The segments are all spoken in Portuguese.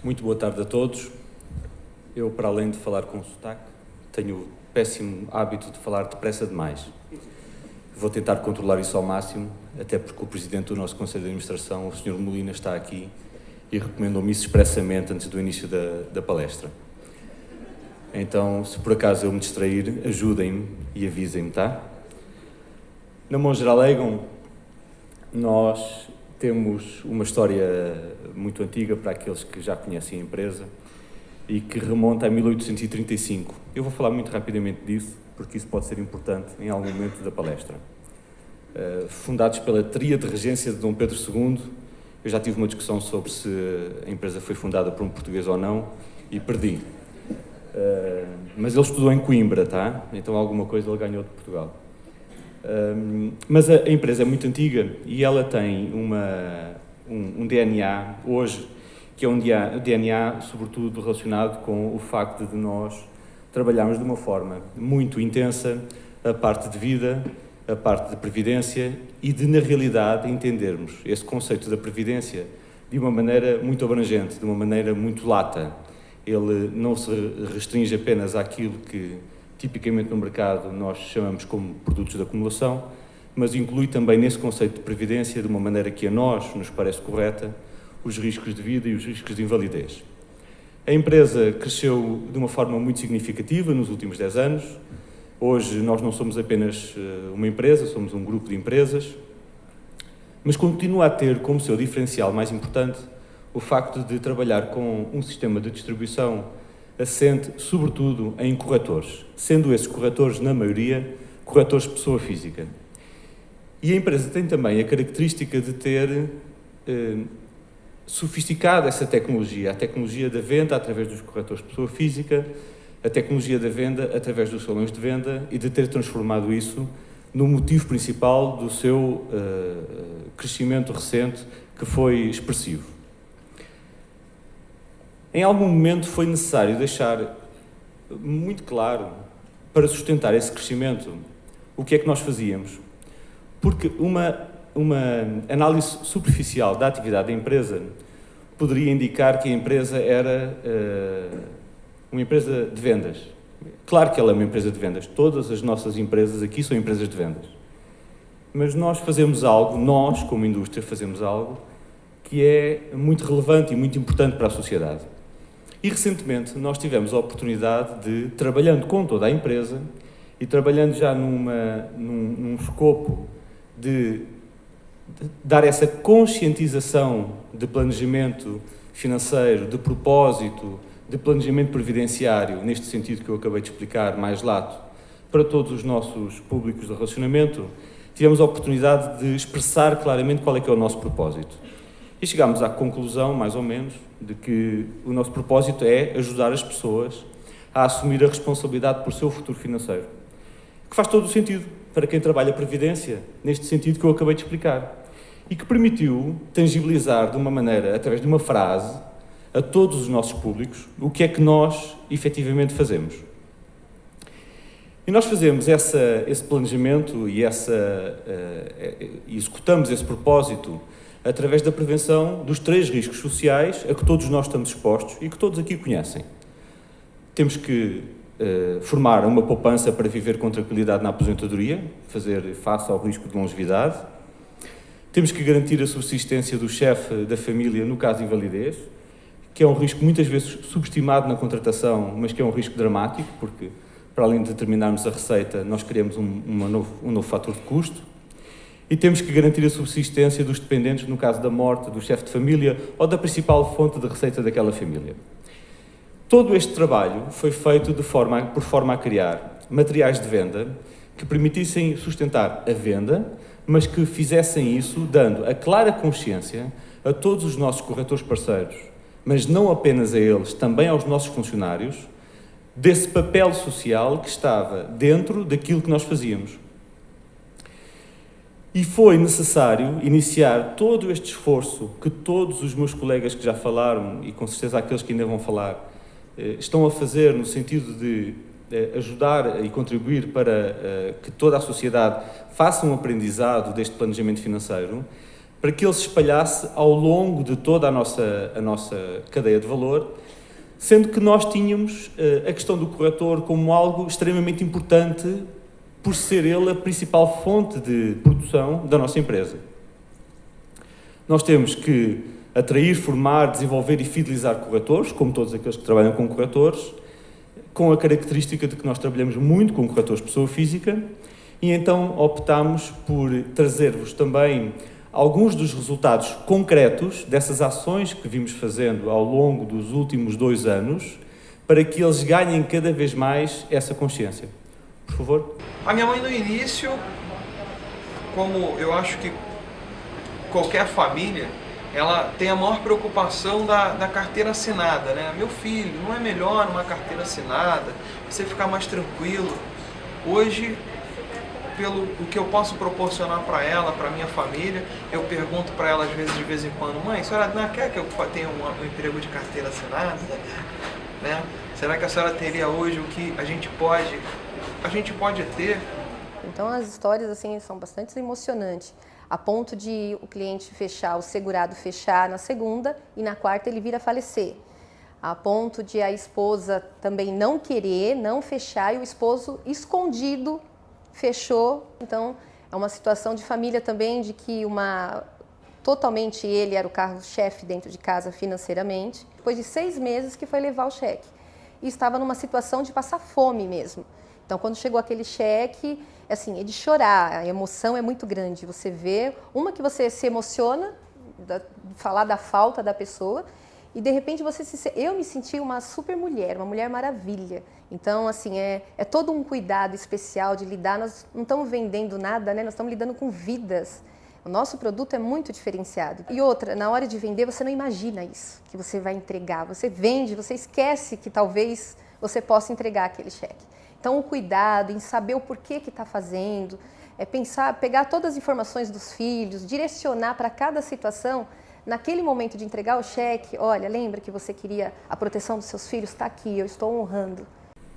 Muito boa tarde a todos. Eu, para além de falar com sotaque, tenho o péssimo hábito de falar depressa demais. Vou tentar controlar isso ao máximo, até porque o Presidente do nosso Conselho de Administração, o Sr. Molina, está aqui e recomendou-me isso expressamente antes do início da palestra. Então, se por acaso eu me distrair, ajudem-me e avisem-me, tá? Na Mongeral Egon, nós temos uma história muito antiga para aqueles que já conhecem a empresa e que remonta a 1835. Eu vou falar muito rapidamente disso, porque isso pode ser importante em algum momento da palestra. Fundados pela tríade de regência de Dom Pedro II, eu já tive uma discussão sobre se a empresa foi fundada por um português ou não e perdi. Mas ele estudou em Coimbra, tá? Então alguma coisa ele ganhou de Portugal. Mas a empresa é muito antiga e ela tem um DNA hoje, que é um DNA sobretudo relacionado com o facto de nós trabalharmos de uma forma muito intensa a parte de vida, a parte de previdência e de, na realidade, entendermos esse conceito da previdência de uma maneira muito abrangente, de uma maneira muito lata. Ele não se restringe apenas àquilo que tipicamente no mercado nós chamamos como produtos de acumulação, mas inclui também nesse conceito de previdência, de uma maneira que a nós nos parece correta, os riscos de vida e os riscos de invalidez. A empresa cresceu de uma forma muito significativa nos últimos 10 anos. Hoje nós não somos apenas uma empresa, somos um grupo de empresas, mas continua a ter como seu diferencial mais importante o facto de trabalhar com um sistema de distribuição assente, sobretudo, em corretores, sendo esses corretores, na maioria, corretores de pessoa física. E a empresa tem também a característica de ter sofisticado essa tecnologia, a tecnologia da venda através dos corretores de pessoa física, a tecnologia da venda através dos salões de venda e de ter transformado isso no motivo principal do seu crescimento recente, que foi expressivo. Em algum momento foi necessário deixar muito claro, para sustentar esse crescimento, o que é que nós fazíamos. Porque uma análise superficial da atividade da empresa poderia indicar que a empresa era uma empresa de vendas. Claro que ela é uma empresa de vendas. Todas as nossas empresas aqui são empresas de vendas. Mas nós fazemos algo, nós, como indústria, fazemos algo que é muito relevante e muito importante para a sociedade. E, recentemente, nós tivemos a oportunidade de, trabalhando com toda a empresa e trabalhando já num escopo de dar essa conscientização de planejamento financeiro, de propósito, de planejamento previdenciário, neste sentido que eu acabei de explicar, mais lato, para todos os nossos públicos de relacionamento, tivemos a oportunidade de expressar claramente qual é que é o nosso propósito. E chegámos à conclusão, mais ou menos, de que o nosso propósito é ajudar as pessoas a assumir a responsabilidade por seu futuro financeiro. Que faz todo o sentido para quem trabalha a previdência, neste sentido que eu acabei de explicar. E que permitiu tangibilizar de uma maneira, através de uma frase, a todos os nossos públicos, o que é que nós efetivamente fazemos. E nós fazemos esse planejamento e executamos esse propósito através da prevenção dos 3 riscos sociais a que todos nós estamos expostos e que todos aqui conhecem. Temos que formar uma poupança para viver com tranquilidade na aposentadoria, fazer face ao risco de longevidade. Temos que garantir a subsistência do chefe da família no caso de invalidez, que é um risco muitas vezes subestimado na contratação, mas que é um risco dramático, porque para além de determinarmos a receita, nós queremos um novo fator de custo. E temos que garantir a subsistência dos dependentes no caso da morte do chefe de família ou da principal fonte de receita daquela família. Todo este trabalho foi feito por forma a criar materiais de venda que permitissem sustentar a venda, mas que fizessem isso dando a clara consciência a todos os nossos corretores parceiros, mas não apenas a eles, também aos nossos funcionários, desse papel social que estava dentro daquilo que nós fazíamos. E foi necessário iniciar todo este esforço que todos os meus colegas que já falaram, e com certeza aqueles que ainda vão falar, estão a fazer no sentido de ajudar e contribuir para que toda a sociedade faça um aprendizado deste planejamento financeiro, para que ele se espalhasse ao longo de toda a nossa cadeia de valor, sendo que nós tínhamos a questão do corretor como algo extremamente importante por ser ele a principal fonte de produção da nossa empresa. Nós temos que atrair, formar, desenvolver e fidelizar corretores, como todos aqueles que trabalham com corretores, com a característica de que nós trabalhamos muito com corretores de pessoa física, e então optámos por trazer-vos também alguns dos resultados concretos dessas ações que vimos fazendo ao longo dos últimos 2 anos, para que eles ganhem cada vez mais essa consciência. Por favor. A minha mãe, no início, como eu acho que qualquer família, ela tem a maior preocupação da carteira assinada, né? Meu filho, não é melhor uma carteira assinada, você ficar mais tranquilo? Hoje, pelo o que eu posso proporcionar para ela, para minha família, eu pergunto para ela de vez em quando: mãe, a senhora não quer que eu tenha um emprego de carteira assinada? Né? Será que a senhora teria hoje o que a gente pode ter? Então as histórias assim são bastante emocionantes, a ponto de o cliente fechar, o segurado fechar na segunda e na quarta ele vir a falecer. A ponto de a esposa também não querer, não fechar, e o esposo escondido fechou. Então é uma situação de família também, de que totalmente ele era o carro-chefe dentro de casa financeiramente. Depois de 6 meses que foi levar o cheque. E estava numa situação de passar fome mesmo. Então quando chegou aquele cheque, assim, é de chorar, a emoção é muito grande. Você vê, que você se emociona, falar da falta da pessoa, e de repente eu me senti uma super mulher, uma mulher maravilha. Então, assim, é todo um cuidado especial de lidar. Nós não estamos vendendo nada, né? Nós estamos lidando com vidas. O nosso produto é muito diferenciado. E outra, na hora de vender, você não imagina isso, que você vai entregar. Você vende, você esquece que talvez você possa entregar aquele cheque. Então, o cuidado em saber o porquê que está fazendo, pensar, pegar todas as informações dos filhos, direcionar para cada situação. Naquele momento de entregar o cheque, olha, lembra que você queria a proteção dos seus filhos? Está aqui, eu estou honrando.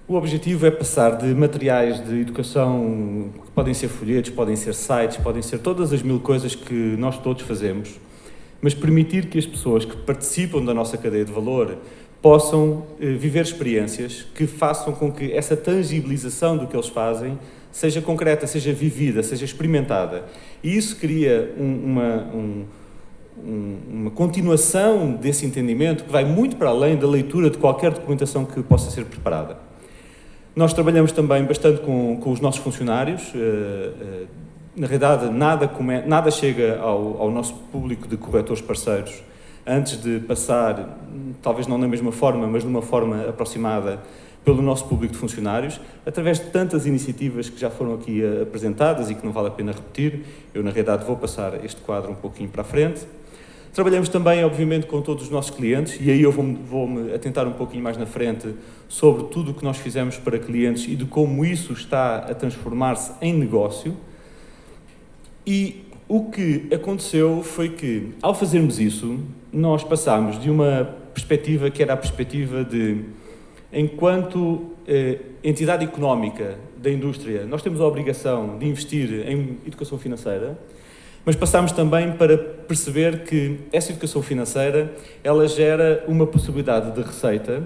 O objetivo é passar de materiais de educação, que podem ser folhetos, podem ser sites, podem ser todas as 1000 coisas que nós todos fazemos, mas permitir que as pessoas que participam da nossa cadeia de valor possam viver experiências que façam com que essa tangibilização do que eles fazem seja concreta, seja vivida, seja experimentada. E isso cria uma continuação desse entendimento que vai muito para além da leitura de qualquer documentação que possa ser preparada. Nós trabalhamos também bastante com os nossos funcionários. Na realidade, nada chega ao nosso público de corretores parceiros antes de passar, talvez não da mesma forma, mas de uma forma aproximada, pelo nosso público de funcionários, através de tantas iniciativas que já foram aqui apresentadas e que não vale a pena repetir. Eu, na realidade, vou passar este quadro um pouquinho para a frente. Trabalhamos também, obviamente, com todos os nossos clientes, e aí eu vou-me atentar um pouquinho mais na frente sobre tudo o que nós fizemos para clientes e de como isso está a transformar-se em negócio. E o que aconteceu foi que, ao fazermos isso, nós passámos de uma perspectiva que era a perspectiva de, enquanto entidade económica da indústria, nós temos a obrigação de investir em educação financeira, mas passámos também para perceber que essa educação financeira, ela gera uma possibilidade de receita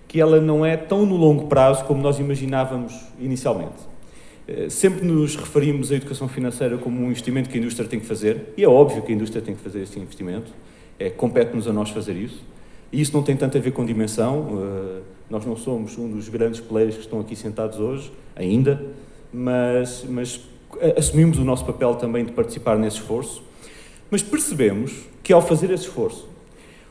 que ela não é tão no longo prazo como nós imaginávamos inicialmente. Sempre nos referimos à educação financeira como um investimento que a indústria tem que fazer, e é óbvio que a indústria tem que fazer esse investimento, compete-nos a nós fazer isso, e isso não tem tanto a ver com dimensão. Nós não somos um dos grandes players que estão aqui sentados hoje, ainda, mas assumimos o nosso papel também de participar nesse esforço, mas percebemos que ao fazer esse esforço,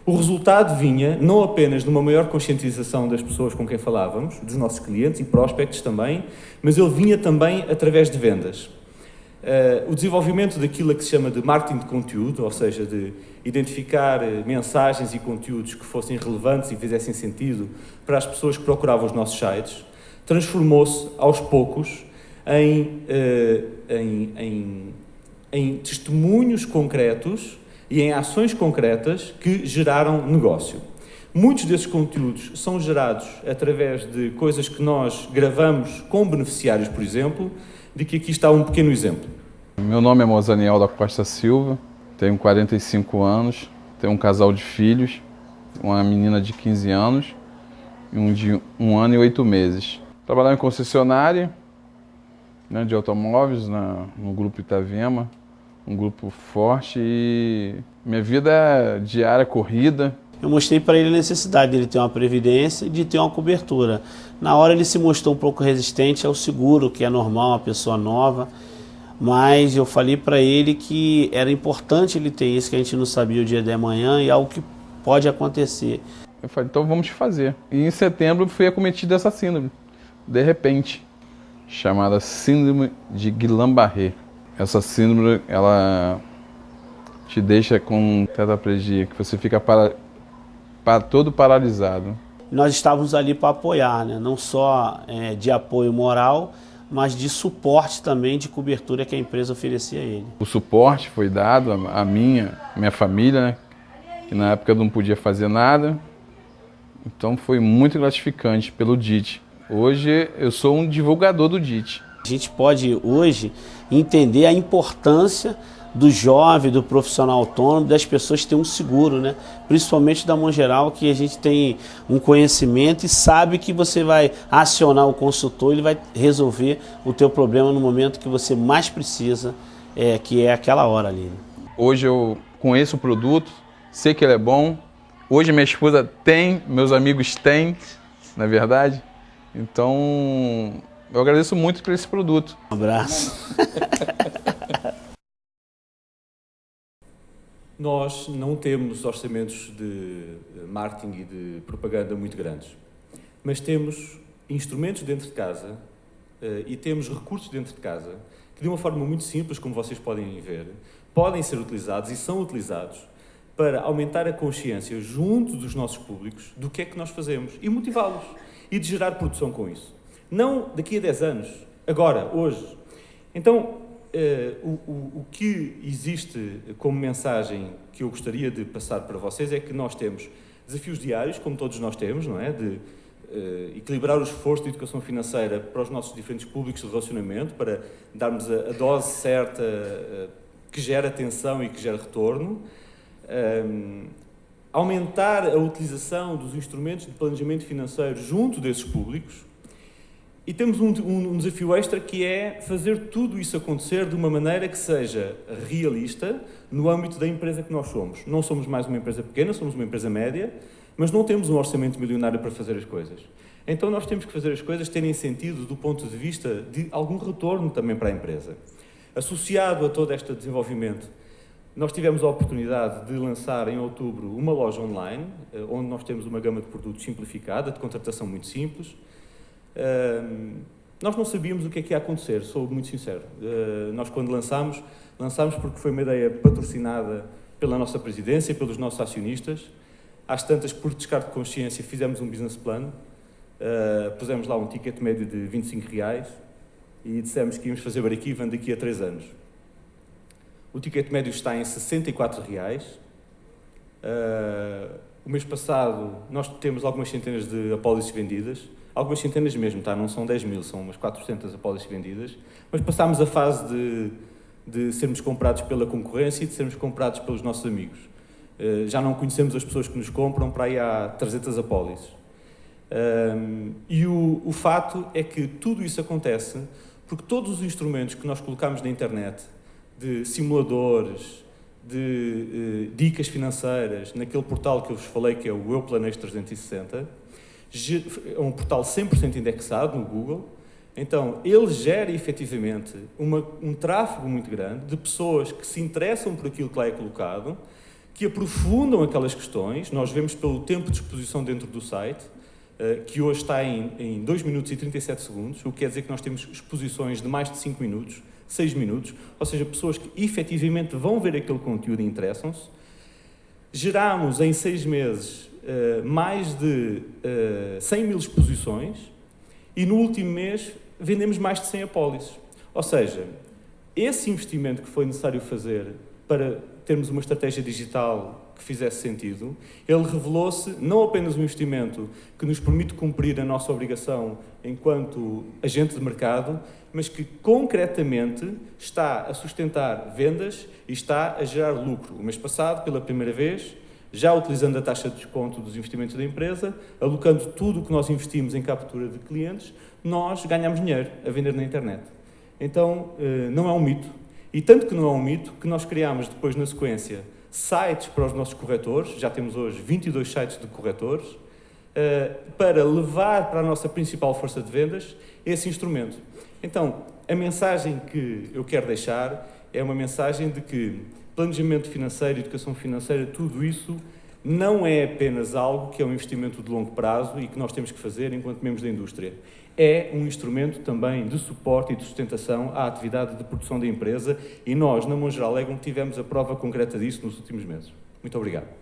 o resultado vinha não apenas de uma maior conscientização das pessoas com quem falávamos, dos nossos clientes e prospectos também, mas ele vinha também através de vendas. O desenvolvimento daquilo que se chama de marketing de conteúdo, ou seja, de identificar mensagens e conteúdos que fossem relevantes e fizessem sentido para as pessoas que procuravam os nossos sites, transformou-se aos poucos em testemunhos concretos e em ações concretas que geraram negócio. Muitos desses conteúdos são gerados através de coisas que nós gravamos com beneficiários, por exemplo, de que aqui está um pequeno exemplo. Meu nome é Mozaniel da Costa Silva, Tenho 45 anos, tenho um casal de filhos, uma menina de 15 anos e um de 1 ano e 8 meses. Trabalhava em concessionária, né, de automóveis no Grupo Itavema, um grupo forte, e minha vida é diária corrida. Eu mostrei para ele a necessidade dele ter uma previdência e de ter uma cobertura. Na hora ele se mostrou um pouco resistente ao seguro, que é normal, uma pessoa nova, mas eu falei para ele que era importante ele ter isso, que a gente não sabia o dia de amanhã e algo que pode acontecer. Eu falei, então vamos fazer. E em setembro fui acometido dessa síndrome, de repente, chamada Síndrome de Guillain-Barré. Essa síndrome, ela te deixa com tetraplegia, que você fica todo paralisado. Nós estávamos ali para apoiar, né? Não só de apoio moral, mas de suporte também, de cobertura que a empresa oferecia a ele. O suporte foi dado à minha família, né? Que na época eu não podia fazer nada, então foi muito gratificante pelo DIT. Hoje eu sou um divulgador do DIT. A gente pode hoje entender a importância do jovem, do profissional autônomo, das pessoas que têm um seguro, né? Principalmente da mão geral, que a gente tem um conhecimento e sabe que você vai acionar o consultor, ele vai resolver o teu problema no momento que você mais precisa, que é aquela hora ali. Hoje eu conheço o produto, sei que ele é bom. Hoje minha esposa tem, meus amigos têm, na verdade. Então eu agradeço muito por esse produto. Um abraço. Nós não temos orçamentos de marketing e de propaganda muito grandes, mas temos instrumentos dentro de casa e temos recursos dentro de casa que, de uma forma muito simples, como vocês podem ver, podem ser utilizados e são utilizados para aumentar a consciência junto dos nossos públicos do que é que nós fazemos e motivá-los e de gerar produção com isso. Não daqui a 10 anos, agora, hoje. Então, o que existe como mensagem que eu gostaria de passar para vocês é que nós temos desafios diários, como todos nós temos, não é? De equilibrar o esforço de educação financeira para os nossos diferentes públicos de relacionamento, para darmos a dose certa que gera atenção e que gera retorno. Aumentar a utilização dos instrumentos de planejamento financeiro junto desses públicos. E temos um desafio extra, que é fazer tudo isso acontecer de uma maneira que seja realista no âmbito da empresa que nós somos. Não somos mais uma empresa pequena, somos uma empresa média, mas não temos um orçamento milionário para fazer as coisas. Então nós temos que fazer as coisas terem sentido do ponto de vista de algum retorno também para a empresa. Associado a todo este desenvolvimento, nós tivemos a oportunidade de lançar em outubro uma loja online, onde nós temos uma gama de produtos simplificada, de contratação muito simples. Nós não sabíamos o que é que ia acontecer, sou muito sincero. Nós, quando lançámos porque foi uma ideia patrocinada pela nossa presidência, pelos nossos acionistas. Às tantas, por descarte de consciência, fizemos um business plan, pusemos lá um ticket médio de R$25 e dissemos que íamos fazer break-even daqui a 3 anos. O ticket médio está em R$64. O mês passado, nós temos algumas centenas de apólices vendidas. Algumas centenas mesmo, tá? Não são 10 mil, são umas 400 apólices vendidas. Mas passámos a fase de sermos comprados pela concorrência e de sermos comprados pelos nossos amigos. Já não conhecemos as pessoas que nos compram, para aí há 300 apólices. E o fato é que tudo isso acontece porque todos os instrumentos que nós colocamos na internet, de simuladores, de dicas financeiras, naquele portal que eu vos falei, que é o Eu Planejo 360, é um portal 100% indexado no Google. Então, ele gera efetivamente um tráfego muito grande de pessoas que se interessam por aquilo que lá é colocado, que aprofundam aquelas questões. Nós vemos pelo tempo de exposição dentro do site, que hoje está em 2 minutos e 37 segundos, o que quer dizer que nós temos exposições de mais de 5 minutos, 6 minutos, ou seja, pessoas que efetivamente vão ver aquele conteúdo e interessam-se. Gerámos em 6 meses mais de 100 mil exposições e no último mês vendemos mais de 100 apólices. Ou seja, esse investimento que foi necessário fazer para termos uma estratégia digital que fizesse sentido. Ele revelou-se não apenas um investimento que nos permite cumprir a nossa obrigação enquanto agente de mercado, mas que concretamente está a sustentar vendas e está a gerar lucro. O mês passado, pela primeira vez, já utilizando a taxa de desconto dos investimentos da empresa, alocando tudo o que nós investimos em captura de clientes, nós ganhamos dinheiro a vender na internet. Então, não é um mito. E tanto que não é um mito, que nós criámos depois, na sequência, sites para os nossos corretores, já temos hoje 22 sites de corretores, para levar para a nossa principal força de vendas esse instrumento. Então, a mensagem que eu quero deixar é uma mensagem de que planejamento financeiro, educação financeira, tudo isso não é apenas algo que é um investimento de longo prazo e que nós temos que fazer enquanto membros da indústria. É um instrumento também de suporte e de sustentação à atividade de produção da empresa e nós, na Mongeral Legum, tivemos a prova concreta disso nos últimos meses. Muito obrigado.